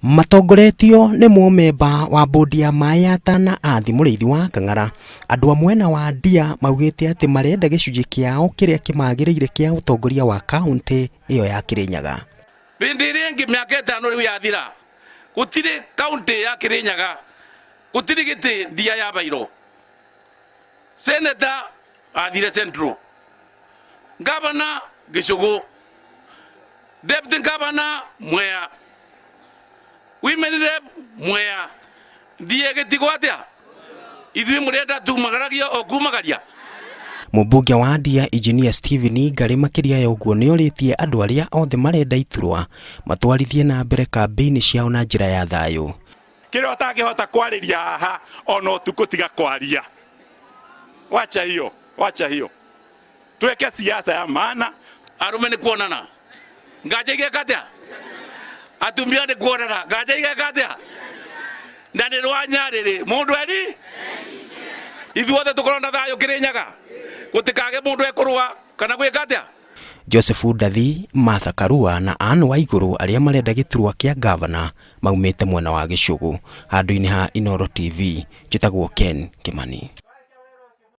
Matongoretio nĩ mũmemba wa bodi ya maĩ ya Tana Athi Mũrĩithi wa Kang'ara. Andũ a mwena wa Ndia maugĩte atĩ marenda gĩcunjĩ kĩao kĩrĩa kĩmagĩrĩire kĩa ũtongoria wa kaunti ĩyo ya Kĩrĩnyaga. Bindi ringi miaka 5 rĩu yathira, gũtirĩ kaunti ya Kĩrĩnyaga, gũtirĩ gĩtĩ Ndia ya bairwo. Senator athire Central, Governor Gĩcũgũ, Deputy Governor Mwea, Women Rep Mwea. Ndia gĩtigo atĩa ithuĩ mũrenda tumagaragia o kumagaria. Mũmbunge wa Ndia Engineer Stephen Ngari makĩria ya ũguo nĩorĩtie andũ arĩa othe marenda iturwa matwarithie na mbere kambĩini ciao na njĩra ya thayũ. Kĩrĩa ũtangĩhota kwarĩria haha ona ũtukũ tiga kwaria. Wacha hiyo. Tuweke siasa ya maana. Arũme nĩ kuonana. Nganja igeka atĩa? Atumia nĩ kuonana. Nganja igeka atĩa? Na nĩ rwanyarĩrĩ mũndũ eri ithuothe tũkorwo na thayũ Kĩrĩnyaga gũtikage mũndũ ekũrũa kana gwĩka atĩa. Joseph Ndathi, Martha Karua na Anne Waigũrũ arĩa marenda gĩturwa kĩa governor maumĩte mwena wa Gĩcũgũ. Handũ-inĩ ha Inooro TV, njĩtagwo Ken Kimani.